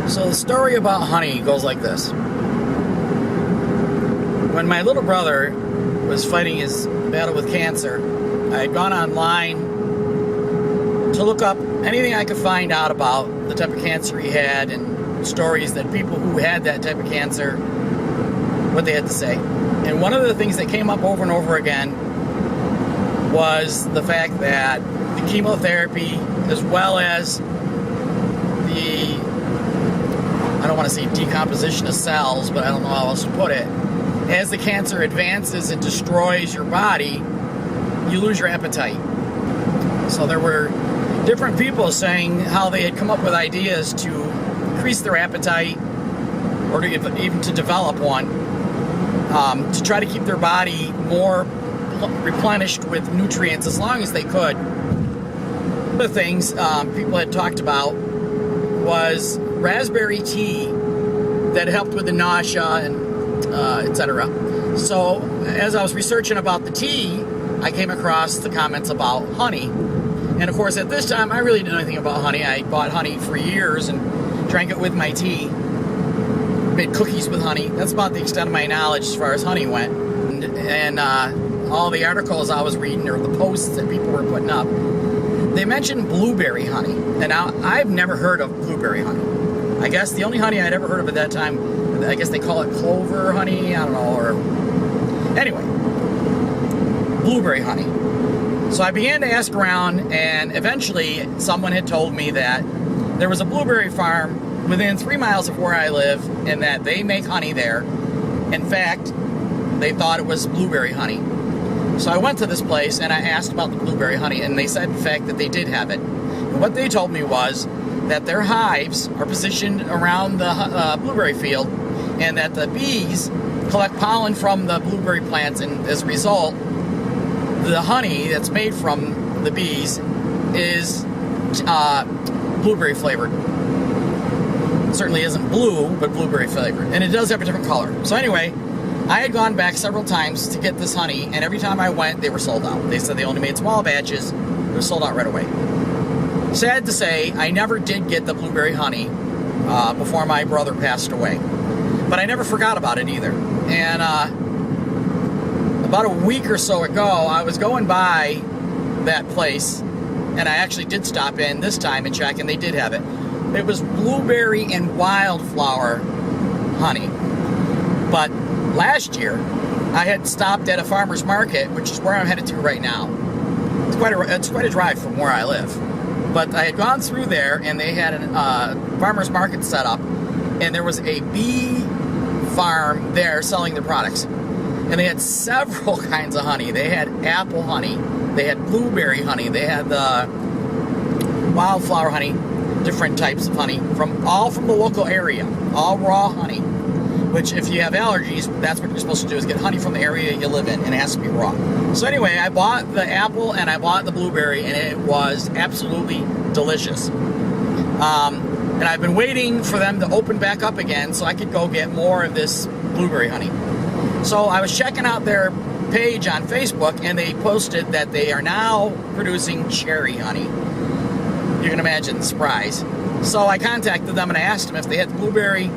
So the story about honey goes like this. When my little brother was fighting his battle with cancer, I had gone online to look up anything I could find out about the type of cancer he had and stories that people who had that type of cancer, what they had to say. And one of the things that came up over and over again was the fact that the chemotherapy, as well as the, I don't want to say decomposition of cells, but I don't know how else to put it, as the cancer advances and destroys your body, you lose your appetite. So there were different people saying how they had come up with ideas to increase their appetite, or to even to develop one, to try to keep their body more replenished with nutrients as long as they could. One of the things people had talked about was raspberry tea that helped with the nausea and etc. So as I was researching about the tea, I came across the comments about honey. And of course, at this time, I really didn't know anything about honey. I bought honey for years and drank it with my tea. Made cookies with honey. That's about the extent of my knowledge as far as honey went. And all the articles I was reading, or the posts that people were putting up, they mentioned blueberry honey. And now, I've never heard of blueberry honey. I guess the only honey I'd ever heard of at that time, I guess they call it clover honey, I don't know, or... Anyway, blueberry honey. So I began to ask around, and eventually someone had told me that there was a blueberry farm within 3 miles of where I live, and that they make honey there. In fact, they thought it was blueberry honey. So I went to this place and I asked about the blueberry honey, and they said, in fact, that they did have it. And what they told me was that their hives are positioned around the blueberry field, and that the bees collect pollen from the blueberry plants, and as a result, the honey that's made from the bees is blueberry flavored. It certainly isn't blue, but blueberry flavored, and it does have a different color. So anyway, I had gone back several times to get this honey, and every time I went, they were sold out. They said they only made small batches. They were sold out right away. Sad to say, I never did get the blueberry honey before my brother passed away. But I never forgot about it either. And about a week or so ago, I was going by that place, and I actually did stop in this time and check, and they did have it. It was blueberry and wildflower honey. But last year, I had stopped at a farmer's market, which is where I'm headed to right now. It's quite a drive from where I live. But I had gone through there, and they had a farmer's market set up, and there was a bee farm there selling their products. And they had several kinds of honey. They had apple honey, they had blueberry honey, they had the wildflower honey, different types of honey, all from the local area, all raw honey. Which, if you have allergies, that's what you're supposed to do, is get honey from the area you live in, and it has to be raw. So anyway, I bought the apple and I bought the blueberry, and it was absolutely delicious. And I've been waiting for them to open back up again so I could go get more of this blueberry honey. So I was checking out their page on Facebook, and they posted that they are now producing cherry honey. You can imagine the surprise. So I contacted them and I asked them if they had the blueberry,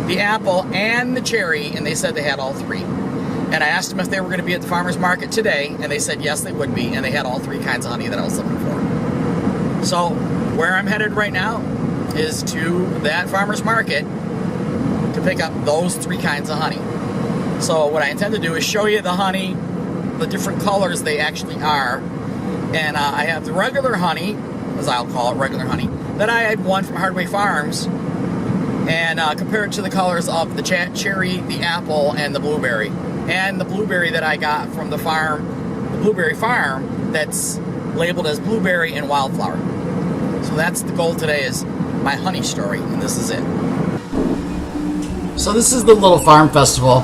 the apple, and the cherry, and they said they had all three. And I asked them if they were going to be at the farmer's market today, and they said yes, they would be, and they had all three kinds of honey that I was looking for. So where I'm headed right now is to that farmer's market to pick up those three kinds of honey. So what I intend to do is show you the honey, the different colors they actually are. And I have the regular honey, as I'll call it, regular honey, that I had won from Hardway Farms, and compare it to the colors of the cherry, the apple, and the blueberry. And the blueberry that I got from the farm, the blueberry farm, that's labeled as blueberry and wildflower. So that's the goal today, is my honey story, and this is it. So this is the little farm festival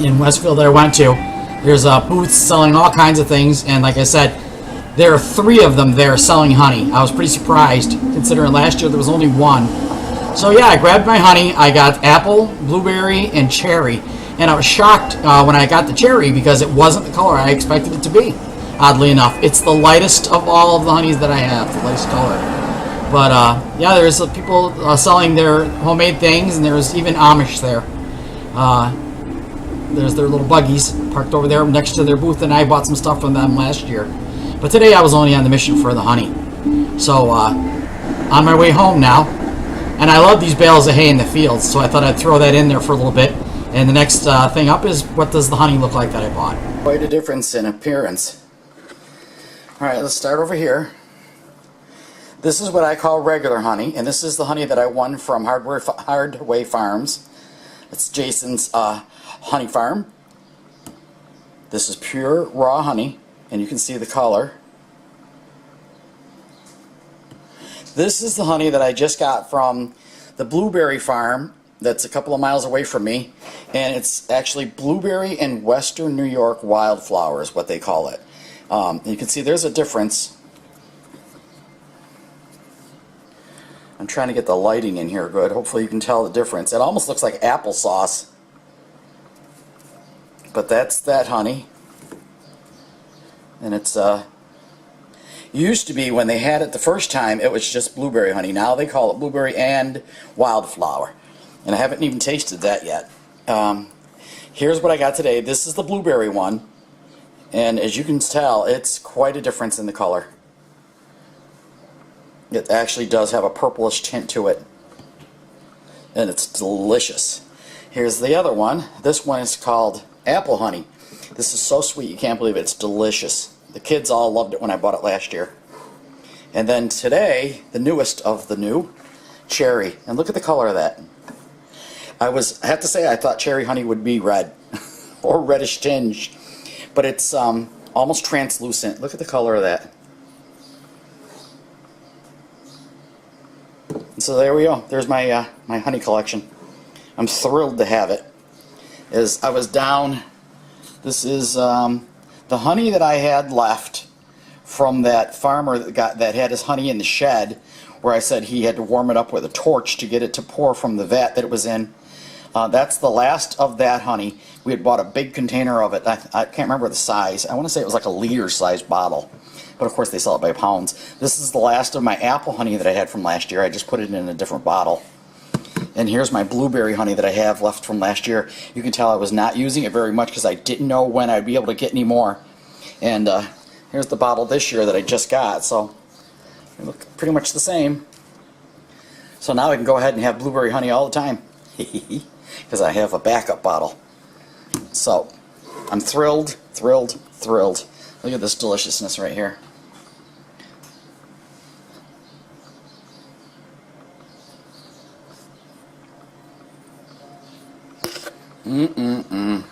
in Westfield that I went to. There's booths selling all kinds of things, and like I said, there are three of them there selling honey. I was pretty surprised, considering last year there was only one. So yeah, I grabbed my honey. I got apple, blueberry, and cherry. And I was shocked when I got the cherry because it wasn't the color I expected it to be, oddly enough. It's the lightest of all of the honeys that I have, the lightest color. But yeah, there's people selling their homemade things, and there's even Amish there. There's their little buggies parked over there next to their booth, and I bought some stuff from them last year. But today I was only on the mission for the honey. So on my way home now, and I love these bales of hay in the fields, so I thought I'd throw that in there for a little bit. And the next thing up is, what does the honey look like that I bought? Quite a difference in appearance. Alright, let's start over here. This is what I call regular honey, and this is the honey that I won from Hardway Farms. It's Jason's honey farm. This is pure raw honey, and you can see the color. This is the honey that I just got from the blueberry farm that's a couple of miles away from me, and it's actually blueberry and western New York wildflowers, what they call it. You can see there's a difference. I'm trying to get the lighting in here good. Hopefully you can tell the difference. It almost looks like applesauce. But that's that honey. And it's used to be, when they had it the first time, it was just blueberry honey. Now they call it blueberry and wildflower. And I haven't even tasted that yet. Here's what I got today. This is the blueberry one. And as you can tell, it's quite a difference in the color. It actually does have a purplish tint to it. And it's delicious. Here's the other one. This one is called apple honey. This is so sweet, you can't believe it. It's delicious. The kids all loved it when I bought it last year. And then today, the newest of the new, cherry. And look at the color of that. I have to say, I thought cherry honey would be red or reddish tinge, but it's almost translucent. Look at the color of that. So there we go. There's my my honey collection. I'm thrilled to have it. As I was down, this is the honey that I had left from that farmer that had his honey in the shed, where I said he had to warm it up with a torch to get it to pour from the vat that it was in. That's the last of that honey. We had bought a big container of it. I can't remember the size. I want to say it was like a liter-sized bottle. But of course they sell it by pounds. This is the last of my apple honey that I had from last year. I just put it in a different bottle. And here's my blueberry honey that I have left from last year. You can tell I was not using it very much because I didn't know when I'd be able to get any more. And here's the bottle this year that I just got. So they look pretty much the same. So now I can go ahead and have blueberry honey all the time. Because I have a backup bottle. So I'm thrilled, thrilled, thrilled. Look at this deliciousness right here. Mm-mm-mm.